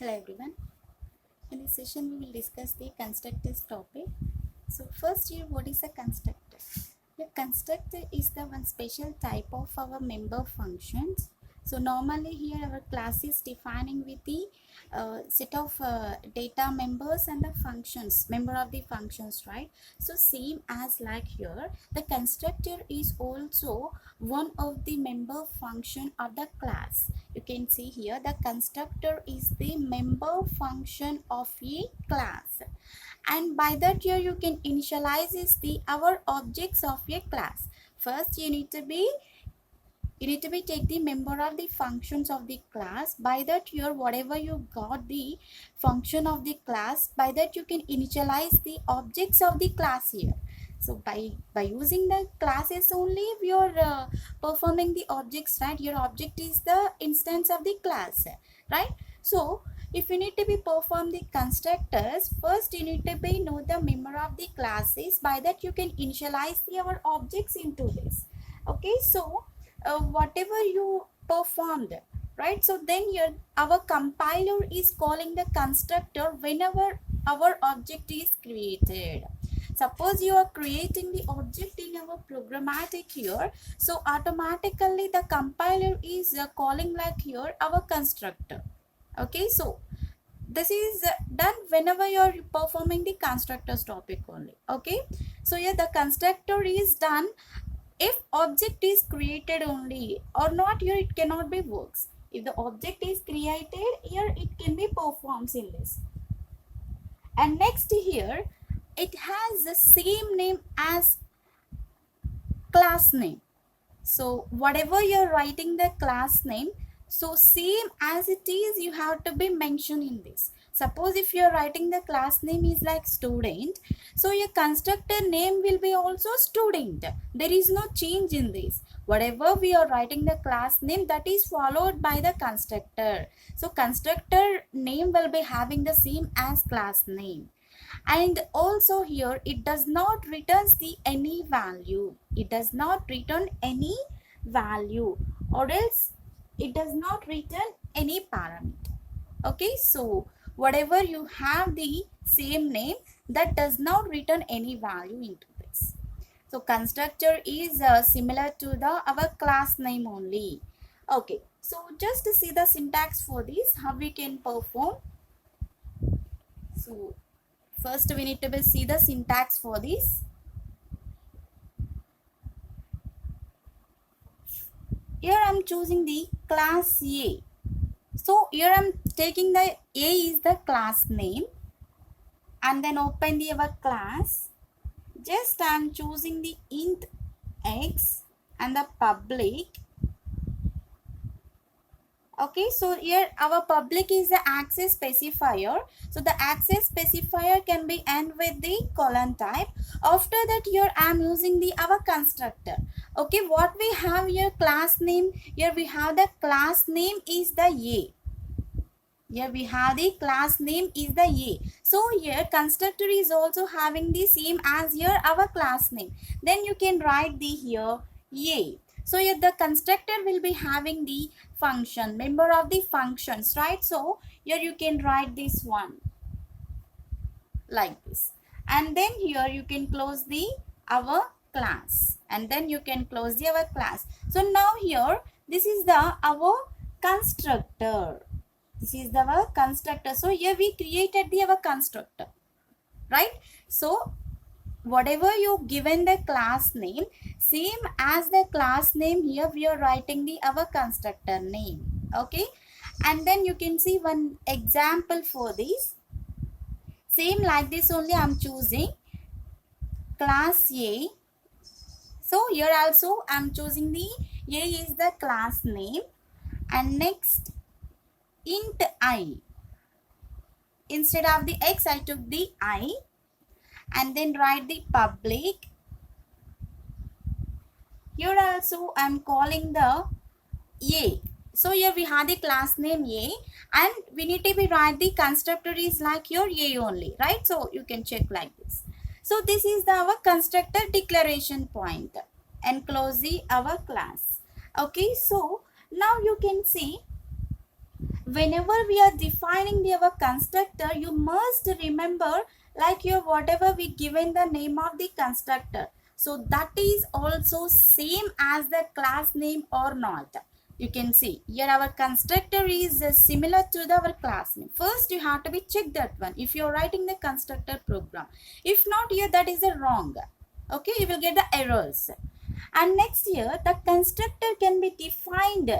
Hello everyone. In this session we will discuss the constructors topic. So first here, what is a constructor? A constructor is the one special type of our member functions. So normally here our class is defining with the set of data members and the functions, member of the functions, right? So same as like here, the constructor is also one of the member function of the class. You can see here the constructor is the member function of a class, and by that here you can initialize is the our objects of a class. First you need to be take the member of the functions of the class. By that here whatever you got the function of the class, by that you can initialize the objects of the class here. So by using the classes only we are performing the objects, right? Your object is the instance of the class, right? So if you need to be perform the constructors, first you need to be know the member of the classes. By that you can initialize the our objects into this. Okay, so whatever you performed, right? So then your our compiler is calling the constructor whenever our object is created. Suppose you are creating the object in our programmatic here, so automatically the compiler is calling like here our constructor. Okay, so this is done whenever you are performing the constructors topic only. Okay, so yeah, the constructor is done if object is created only, or not here it cannot be works. If the object is created here, it can be performs in this. And next here it has the same name as class name. So whatever you're writing the class name, so same as it is you have to be mentioned in this. Suppose if you're writing the class name is like student, so your constructor name will be also student. There is no change in this. Whatever we are writing the class name, that is followed by the constructor. So constructor name will be having the same as class name. And also here it does not returns the any value. It does not return any value, or else it does not return any parameter. Okay, so whatever you have the same name, that does not return any value into this. So constructor is similar to the our class name only. Okay, so just to see the syntax for this, how we can perform. So first we need to see the syntax for this. Here I am choosing the class A. So here I am taking the A is the class name, and then open the our class. Just I am choosing the int x and the public. Okay, so here our public is the access specifier. So the access specifier can be end with the colon type. After that here I am using the our constructor. Okay, what we have here class name, here we have the class name is the A. Here we have the class name is the A. So here constructor is also having the same as here our class name. Then you can write the here A. So here the constructor will be having the function, member of the functions, right? So here you can write this one like this. And then here you can close the our class. And then you can close the our class. So now here this is the our constructor. This is our constructor. So here we created the our constructor, right? So whatever you given the class name, same as the class name, here we are writing the our constructor name. Okay, and then you can see one example for this. Same like this only I am choosing class A. So here also I am choosing the A is the class name, and next int I. Instead of the x I took the I, and then write the public. Here also I am calling the A. So here we have the class name A, and we need to be write the constructor is like your A only, right? So you can check like this. So this is the our constructor declaration point, and close the our class. Okay, so now you can see whenever we are defining our constructor, you must remember like your whatever we given the name of the constructor, so that is also same as the class name or not. You can see here our constructor is similar to our class name. First you have to be check that one if you are writing the constructor program. If not, here that is a wrong. Okay, you will get the errors. And next here, the constructor can be defined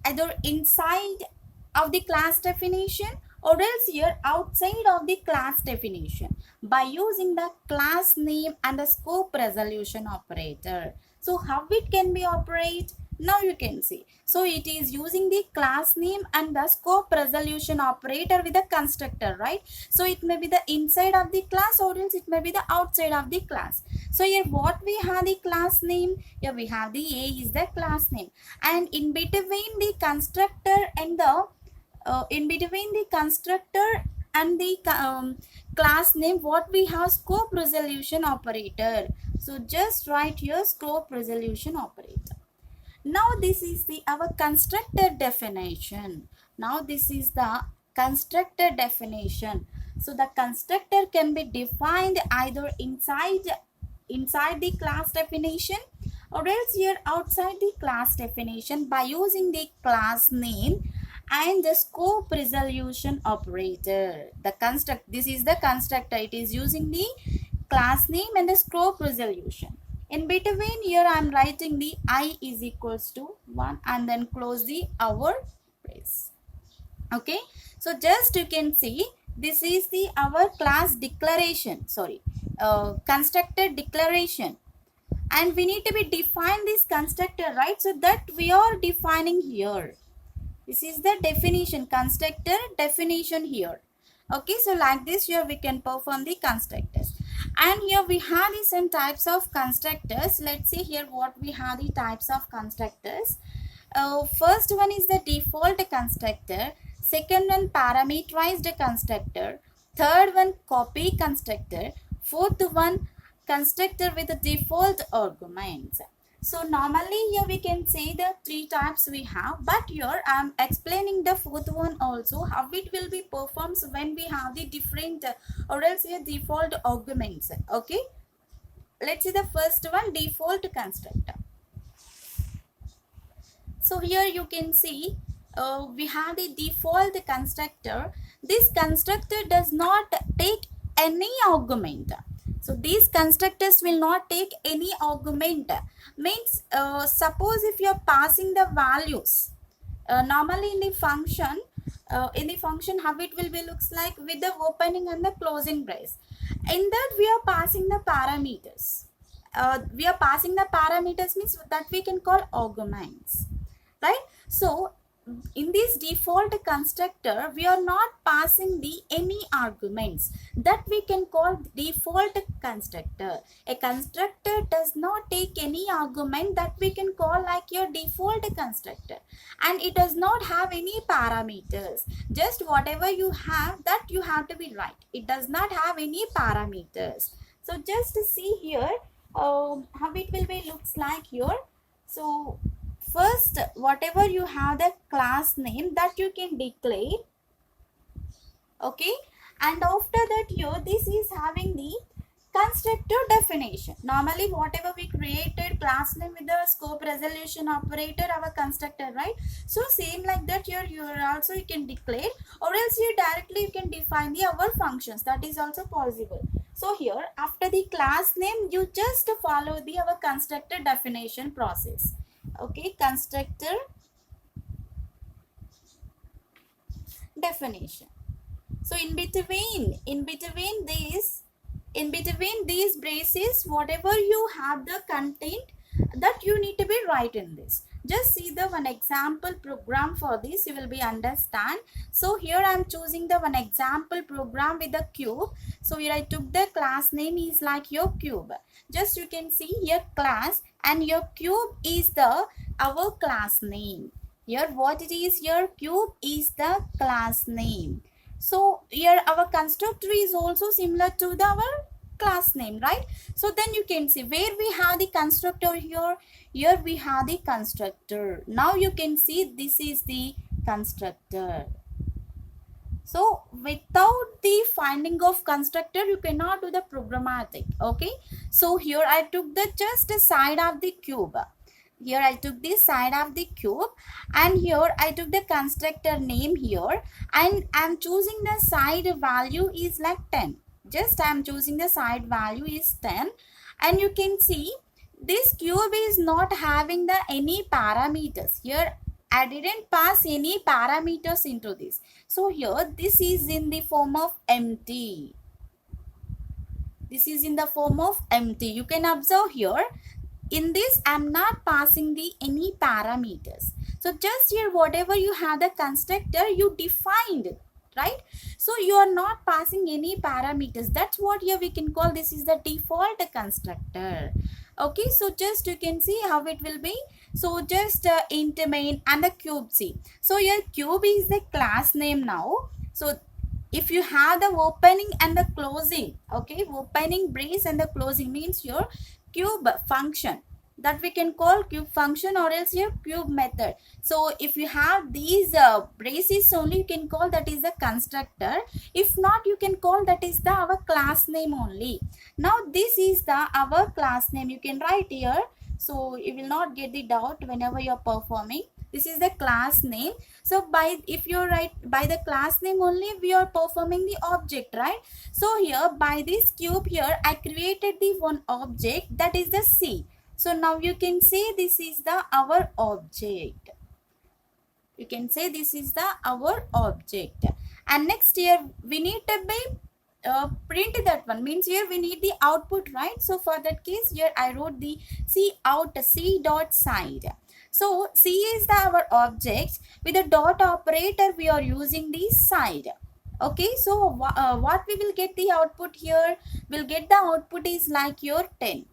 either inside of the class definition or else here outside of the class definition by using the class name and the scope resolution operator. So how it can be operate? Now you can see. So it is using the class name and the scope resolution operator with the constructor, right? So it may be the inside of the class or else it may be the outside of the class. So here what we have the class name? Here we have the A is the class name, and in between the constructor and the class name, what we have? Scope resolution operator. So just write your scope resolution operator. Now this is the our constructor definition. Now this is the constructor definition. So the constructor can be defined either inside the class definition or else here outside the class definition by using the class name and the scope resolution operator. This is the constructor. It is using the class name and the scope resolution. In between here I am writing the I is equals to 1 and then close the our brace. Okay, so just you can see this is the our class declaration, constructor declaration, and we need to be define this constructor, right? So that we are defining here. This is the definition, constructor definition here. Okay, so like this here we can perform the constructors. And here we have the some types of constructors. Let's see here what we have the types of constructors. First one is the default constructor. Second one parameterized constructor. Third one copy constructor. Fourth one constructor with the default arguments. So normally here we can say the three types we have, but here I am explaining the fourth one also, how it will be performed when we have the different or else here default arguments. Okay, let's see the first one, default constructor. So here you can see we have the default constructor. This constructor does not take any argument. So these constructors will not take any argument. Means suppose if you are passing the values, normally in the function how it will be looks like with the opening and the closing brace. In that we are passing the parameters. Means that we can call arguments, right? So in this default constructor we are not passing the any arguments, that we can call default constructor. A constructor does not take any argument, that we can call like your default constructor, and it does not have any parameters. Just whatever you have, that you have to be right. It does not have any parameters. So just to see here how it will be looks like here. So first, whatever you have the class name, that you can declare. Okay, and after that here this is having the constructor definition. Normally whatever we created class name with the scope resolution operator, our constructor, right? So same like that here you are also you can declare, or else you directly you can define the our functions. That is also possible. So here after the class name you just follow the our constructor definition process. Okay, constructor definition. So in between these braces, whatever you have the content, that you need to be right in this. Just see the one example program for this, you will be understand. So here I am choosing the one example program with the cube. So here I took the class name is like your cube. Just you can see here class, and your cube is the our class name. Here what it is, your cube is the class name. So here our constructor is also similar to our class name, right? So then you can see where we have the constructor here we have the constructor. Now you can see this is the constructor. So without the finding of constructor, you cannot do the programmatic. Okay, so here I took the just a side of the cube. Here I took the side of the cube, and here I took the constructor name here, and I'm choosing the side value is like 10. Just I'm choosing the side value is 10, and you can see this cube is not having the any parameters. Here I didn't pass any parameters into this. So here this is in the form of empty. This is in the form of empty. You can observe here, in this I'm not passing the any parameters. So just here whatever you have the constructor, you defined it, right? So you are not passing any parameters. That's what here we can call this is the default constructor. Okay, so just you can see how it will be. So just int main and the cube C. So your cube is the class name now. So if you have the opening and the closing, okay, opening brace and the closing means your cube function, that we can call cube function or else your cube method. So if you have these braces only, you can call that is the constructor. If not, you can call that is the our class name only. Now this is the our class name, you can write here, so you will not get the doubt whenever you are performing. This is the class name. So by if you write by the class name only, we are performing the object, right? So here by this cube here I created the one object, that is the C. So now you can say this is the our object. You can say this is the our object. And next here we need to be print that one, means here we need the output, right? So for that case here I wrote the C out, C dot side. So C is the our object, with the dot operator we are using the side. Okay, so what we will get the output here, we'll get the output is like your 10.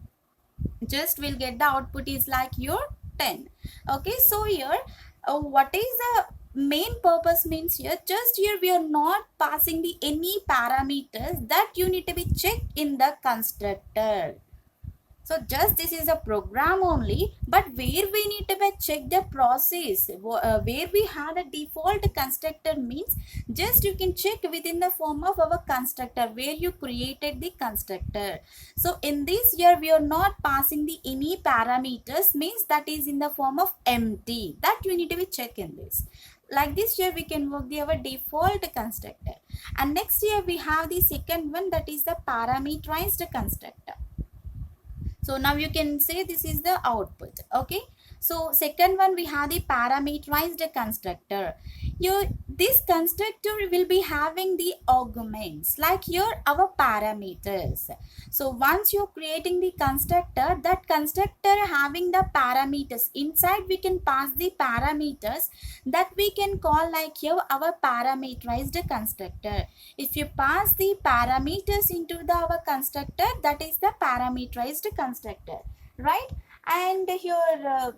Just we'll get the output is like your 10. Okay, so here what is the main purpose means here, just here we are not passing the any parameters that you need to be checked in the constructor. So just this is a program only, but where we need to check the process, where we had a default constructor means just you can check within the form of our constructor where you created the constructor. So in this here we are not passing the any parameters, means that is in the form of empty, that you need to be check in this. Like this here we can work the our default constructor. And next here we have the second one, that is the parameterized constructor. So now you can say this is the output. Okay, so second one we have the parameterized constructor. Here this constructor will be having the arguments, like here our parameters. So once you're creating the constructor, that constructor having the parameters inside, we can pass the parameters that we can call like here our parameterized constructor. If you pass the parameters into the our constructor, that is the parameterized constructor, right? And here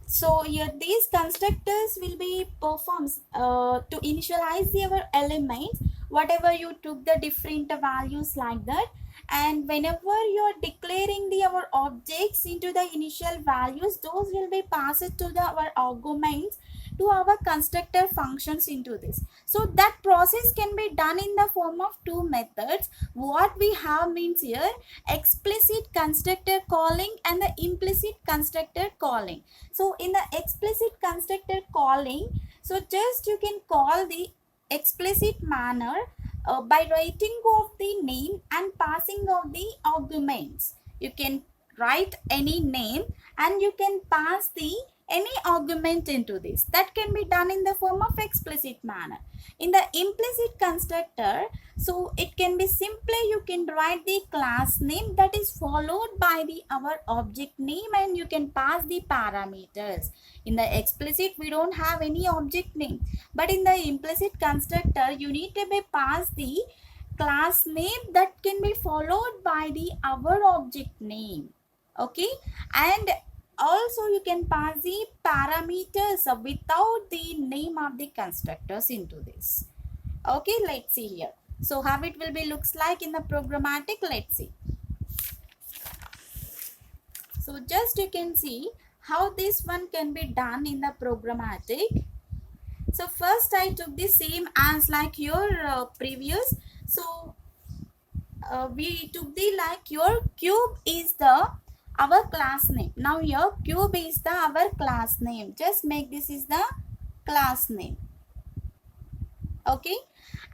so here these constructors will be performs to initialize our elements, whatever you took the different values like that. And whenever you are declaring the our objects into the initial values, those will be passed to the our arguments to our constructor functions into this. So that process can be done in the form of two methods. What we have means here explicit constructor calling and the implicit constructor calling. So in the explicit constructor calling, so just you can call the explicit manner by writing of the name and passing of the arguments. You can write any name and you can pass the any argument into this. That can be done in the form of explicit manner. In the implicit constructor, so it can be simply you can write the class name that is followed by the our object name and you can pass the parameters. In the explicit we don't have any object name, but in the implicit constructor you need to be pass the class name that can be followed by the our object name. Okay, and also you can pass the parameters without the name of the constructors into this. Okay, let's see here. So how it will be looks like in the programmatic, let's see. So just you can see how this one can be done in the programmatic. So first I took the same as like your previous. So we took the like your cube is the our class name. Now your cube is the our class name. Just make this is the class name. Okay,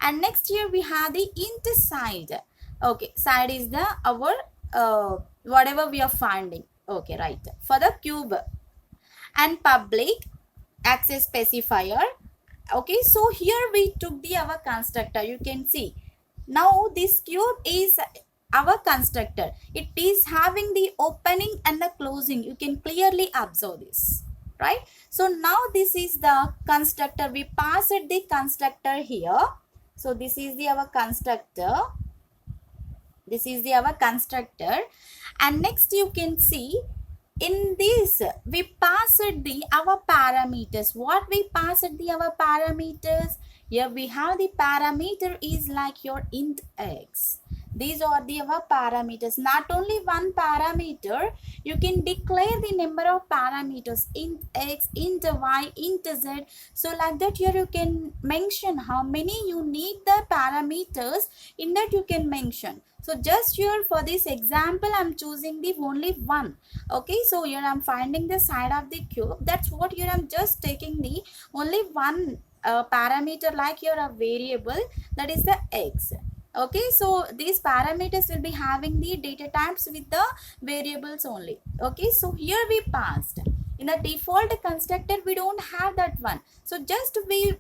and next here we have the int side. Okay, side is the our whatever we are finding. Okay, right, for the cube. And public access specifier. Okay, so here we took the our constructor. You can see now this cube is our constructor. It is having the opening and the closing. You can clearly observe this, right? So now this is the constructor. We pass it the constructor here. So this is the our constructor. This is the our constructor. And next you can see in this we passed the our parameters. What we passed the our parameters? Here we have the parameter is like your int x. These are the our parameters. Not only one parameter, you can declare the number of parameters, int x, int y, int z. So like that here you can mention how many you need the parameters. In that you can mention. So just here for this example I'm choosing the only one. Okay, so here I'm finding the side of the cube. That's what here I'm just taking the only one parameter like here a variable, that is the x. Okay, so these parameters will be having the data types with the variables only. Okay, so here we passed. In the default constructor we don't have that one. So just we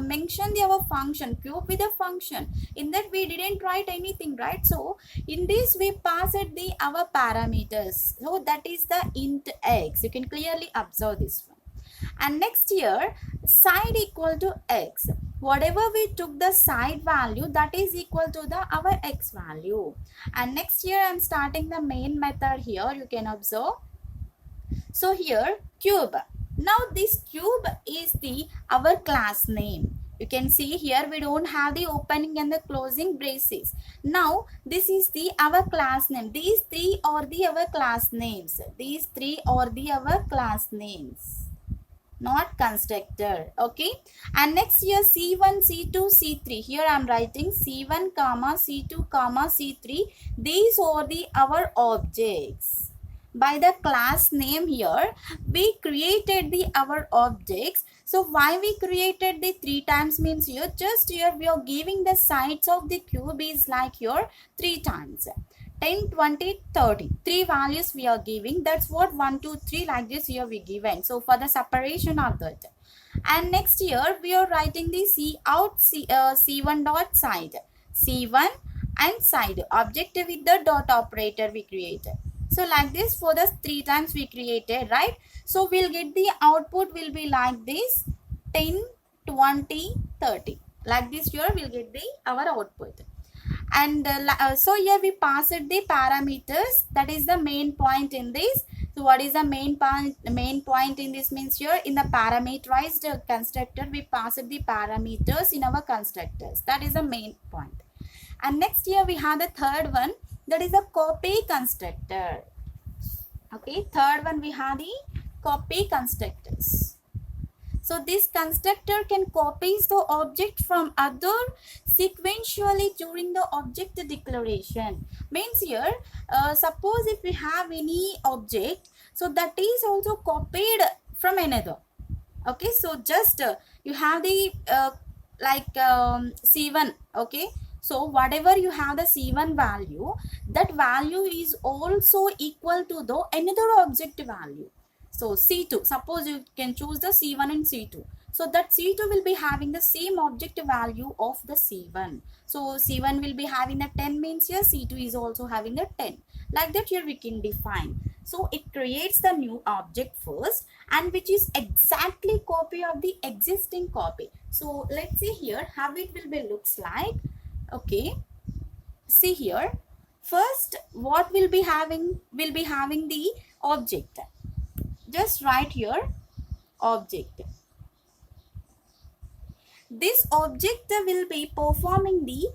mention our function cube with a function. In that we didn't write anything, right? So in this we passed the our parameters. So that is the int x. You can clearly observe this one. And next here side equal to x. Whatever we took the side value, that is equal to the our x value. And next here I'm starting the main method here. You can observe. So here cube. Now this cube is the our class name. You can see here we don't have the opening and the closing braces. Now this is the our class name. These three are the our class names. These three are the our class names, not constructor. Okay, and next here c1, c2, c3. Here I am writing c1 comma c2 comma c3. These are the our objects. By the class name here we created the our objects. So why we created the 3 times means here just here we are giving the sides of the cube is like your 3 times. 10, 20, 30. 3 values we are giving. That's what 1, 2, 3 like this here we given. So for the separation of that. And next here we are writing the c out c1 dot side. C1 and side. Object with the dot operator we created. So like this for the 3 times we created, right? So we'll get the output will be like this 10, 20, 30. Like this here we'll get the our output. And so here we passed the parameters. That is the main point in this. So what is the main point in this means here in the parameterized constructor we passed the parameters in our constructors. That is the main point. And next here we have the third one, that is a copy constructor. Okay, third one we have the copy constructors. So this constructor can copy the object from other sequentially during the object declaration. Means here, suppose if we have any object, so that is also copied from another. Okay, so just you have the C1. Okay, so whatever you have the C1 value, that value is also equal to the another object value. So C2, suppose you can choose the C1 and C2. So that C2 will be having the same object value of the C1. So C1 will be having the 10 means here C2 is also having the 10. Like that here we can define. So it creates the new object first and which is exactly copy of the existing copy. So let's see here how it will be looks like. Okay, see here. First what will be having the object. Just write here object. This object will be performing the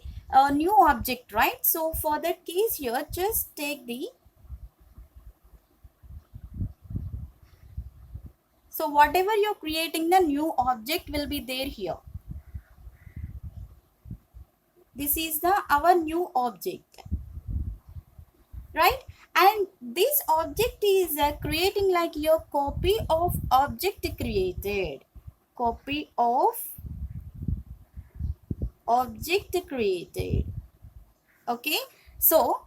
new object, right? So for that case here just take the So whatever you're creating, the new object will be there here. This is the our new object, right? And this object is creating like your copy of object created. Copy of object created. Okay, so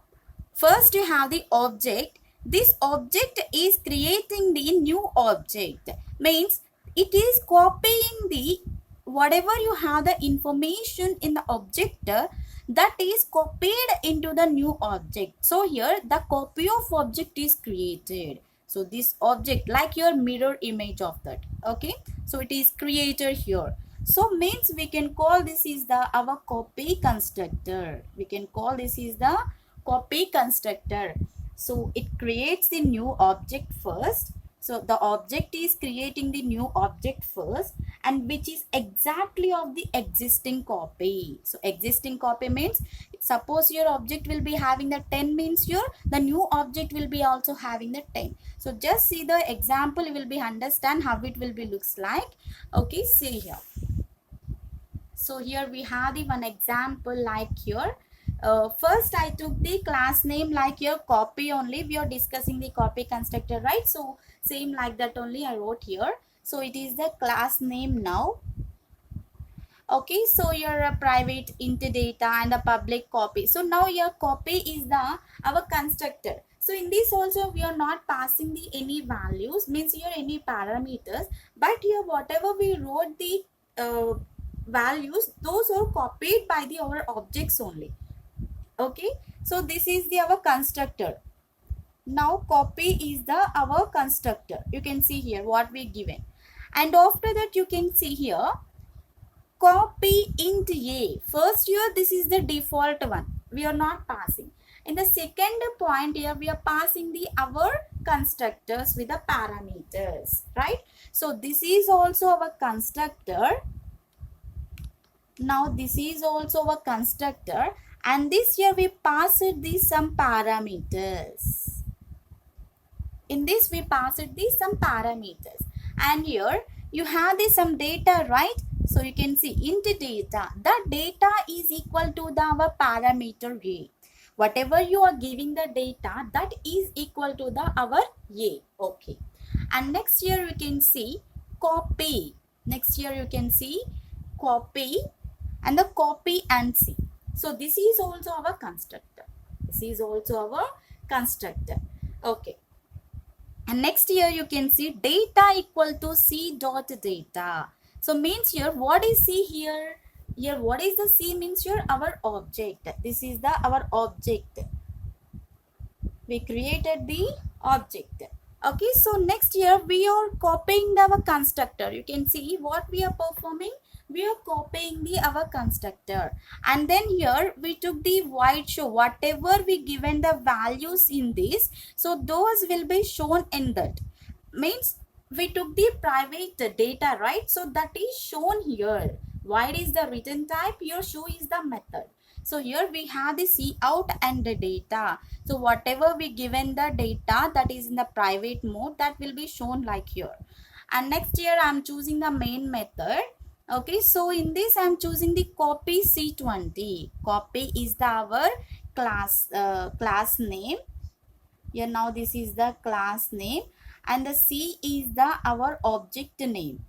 first you have the object. This object is creating the new object, means it is copying the whatever you have the information in the object that is copied into the new object. So here the copy of object is created. So this object like your mirror image of that. Okay, so it is created here. So means we can call this is the our copy constructor. We can call this is the copy constructor. So it creates the new object first. So the object is creating the new object first, and which is exactly of the existing copy. So existing copy means suppose your object will be having the 10 means here the new object will be also having the 10. So just see the example, you will be understand how it will be looks like. Okay, see here. So here we have the one example like here. First I took the class name like your copy only. We are discussing the copy constructor, right? So same like that only I wrote here. So it is the class name now. Okay, so your private int data and the public copy. So now your copy is the our constructor. So in this also we are not passing the any values, means here any parameters, but here whatever we wrote the values, those are copied by the our objects only. Okay, so this is the our constructor. Now copy is the our constructor. You can see here what we given, and after that you can see here copy int a. First here this is the default one, we are not passing. In the second point here we are passing the our constructors with the parameters, right? So this is also our constructor. Now this is also a constructor, and this here we passed these some parameters. In this we passed these some parameters, and here you have this some data, right? So you can see int data. The data is equal to the our parameter a. Whatever you are giving the data, that is equal to the our a. Okay, and next here you can see copy. Next here you can see copy and the copy and see. So this is also our constructor. This is also our constructor. Okay, and next here you can see data equal to c dot data. So means here what is c here? Here what is the c means here our object. This is the our object. We created the object. Okay, so next here we are copying our constructor. You can see what we are performing. We are copying the our constructor, and then here we took the void show. Whatever we given the values in this, so those will be shown in that. Means we took the private data, right? So that is shown here. Void is the return type, your show is the method. So here we have the cout and the data. So whatever we given the data that is in the private mode, that will be shown like here. And next here I am choosing the main method. Okay, so in this I am choosing the copy C20. Copy is the our class name. Here now this is the class name, and the C is the our object name.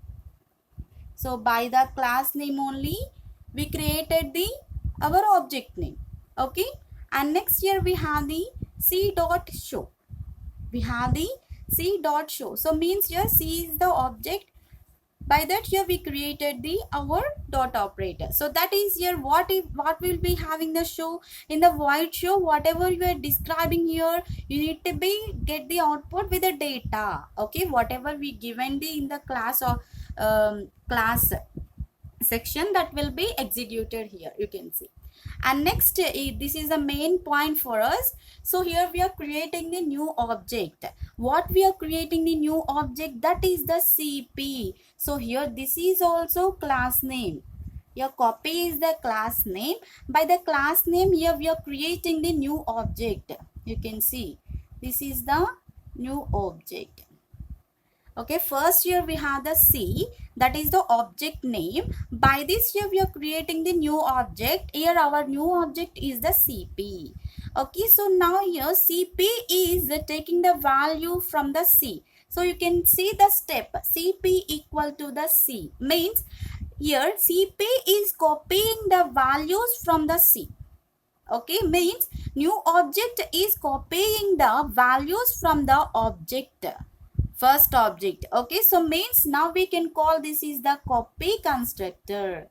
So by the class name only we created the our object name. Okay, and next here we have the C dot show. We have the C dot show. So means here C is the object. By that here we created the our dot operator. So that is here what will be having the show in the void show. Whatever you are describing here, you need to be get the output with the data. Okay, whatever we given the in the class or class section, that will be executed here. You can see. And next this is the main point for us. So here we are creating the new object. What we are creating the new object, that is the CP. So here this is also class name. Your copy is the class name. By the class name here we are creating the new object. You can see this is the new object. Okay, first here we have the C, that is the object name. By this here we are creating the new object. Here our new object is the CP. Okay, so now here CP is taking the value from the C. So you can see the step CP equal to the C, means here CP is copying the values from the C. Okay, means new object is copying the values from the object, first object. Okay, so means now we can call this is the copy constructor.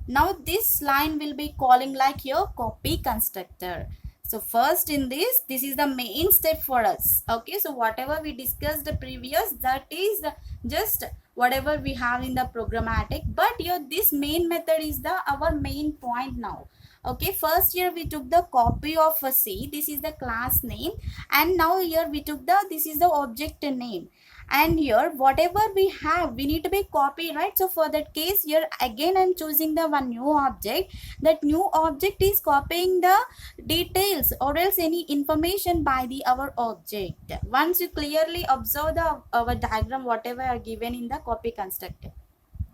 Now this line will be calling like your copy constructor. So first in this is the main step for us. Okay, so whatever we discussed the previous, that is just whatever we have in the programmatic, but here this main method is the our main point now. Okay, first here we took the copy of a C, this is the class name, and now here we took the this is the object name, and here whatever we have we need to be copy, right? So for that case here again I'm choosing the one new object. That new object is copying the details or else any information by the our object. Once you clearly observe the our diagram whatever are given in the copy constructor.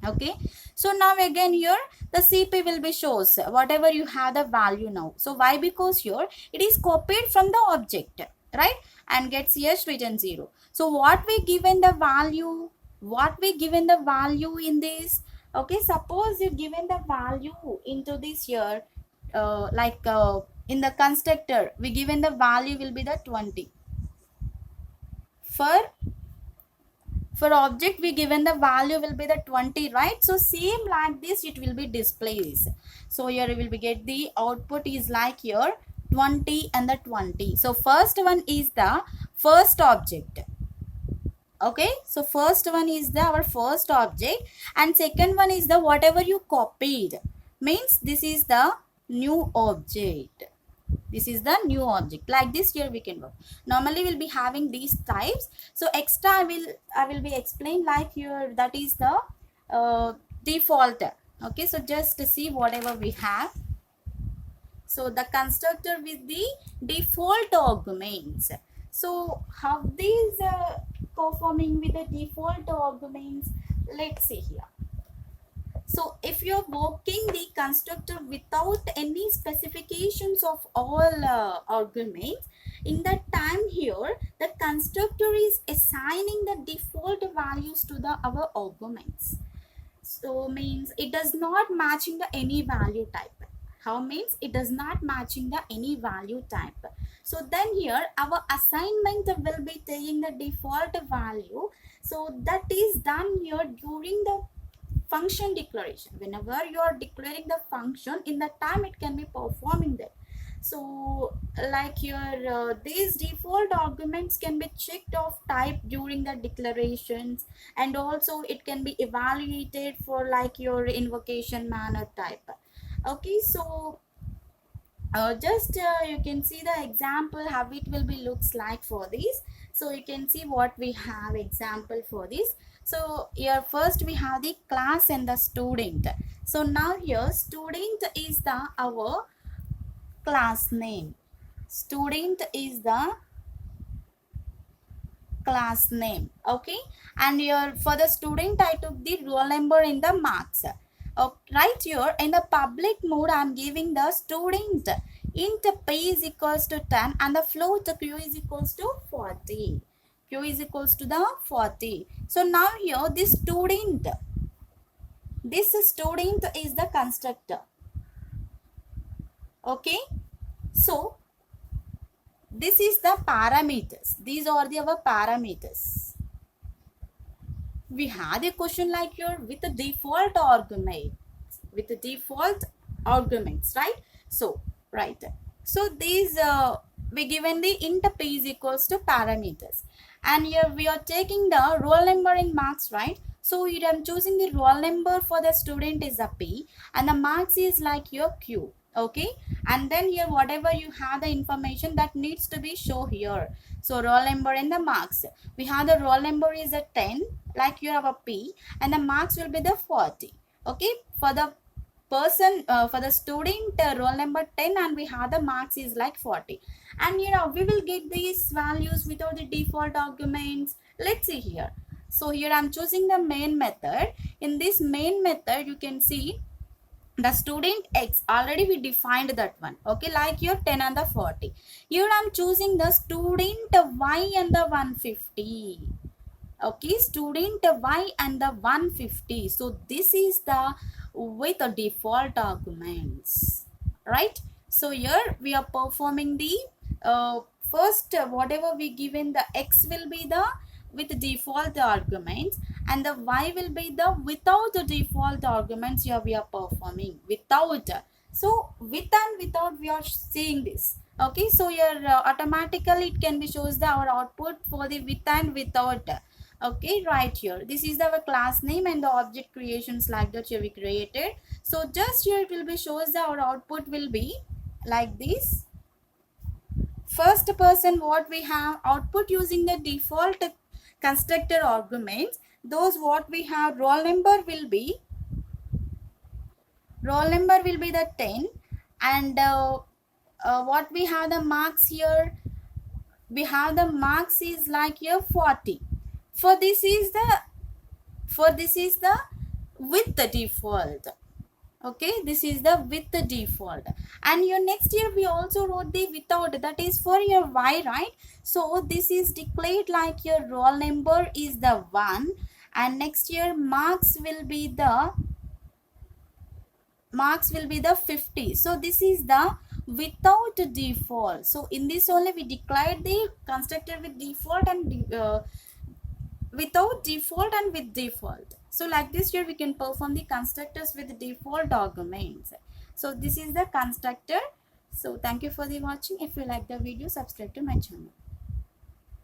Okay, so now again here the CP will be shows whatever you have the value now. So why? Because here it is copied from the object, right, and gets here written 0. So what we given the value, in this? Okay, suppose you given the value into this here, in the constructor we given the value will be the 20. For object we given the value will be the 20, right? So same like this it will be displayed. So here we will be get the output is like here 20 and the 20. So first one is the first object. Okay, so first one is the our first object, and second one is the whatever you copied, means this is the new object. This is the new object. Like this here we can work. Normally we'll be having these types. So extra I will be explain like here, that is the default. Okay, so just to see whatever we have. So the constructor with the default arguments. So how these performing with the default arguments? Let's see here. So if you're working the constructor without any specifications of all arguments, in that time here the constructor is assigning the default values to the our arguments. So means it does not matching the any value type. How means it does not matching the any value type. So then here our assignment will be taking the default value. So that is done here during the function declaration. Whenever you are declaring the function, in that time it can be performing that. So like your these default arguments can be checked of type during the declarations, and also it can be evaluated for like your invocation manner type. Okay, so you can see the example how it will be looks like for this. So you can see what we have example for this. So here first we have the class and the student. So now here student is the our class name. Student is the class name. Okay, and here for the student I took the roll number in the marks. Right here in the public mode I am giving the student int p is equals to 10 and the float q is equals to 40. Q is equals to the 40. So now here this student is the constructor. Okay, so this is the parameters. These are the our parameters. We had a question like here with the default arguments, right? So right, so these we given the int p is equals to parameters, and here we are taking the roll number in marks, right? So here I'm choosing the roll number for the student is a p and the marks is like your q. Okay, and then here whatever you have the information that needs to be show here. So roll number and the marks, we have the roll number is a 10 like you have a p and the marks will be the 40. Okay, for the person for the student roll number 10 and we have the marks is like 40, and here we will get these values without the default arguments. Let's see here. So here I'm choosing the main method. In this main method, you can see the student X, already we defined that one, okay, like your 10 and the 40. Here I'm choosing the student Y and the 150. Okay, student Y and the 150. So this is the with the default arguments, right? So here we are performing the first whatever we given, the X will be the with default arguments and the Y will be the without the default arguments. Here we are performing without. So with and without we are seeing this. Okay, so here automatically it can be shows the our output for the with and without. Okay, right here this is our class name and the object creations like that here we created. So just here it will be shows that our output will be like this. First person what we have output using the default constructor arguments, those what we have roll number will be the 10 and what we have the marks here, we have the marks is like here 40. For this is the with the default. Okay, this is the with the default. And your next year we also wrote the without, that is for your Y, right? So this is declared like your roll number is the 1 and next year marks will be the 50. So this is the without default. So in this only we declared the constructor with default and without default and with default. So like this here we can perform the constructors with default arguments. So this is the constructor. So thank you for the watching. If you like the video, subscribe to my channel.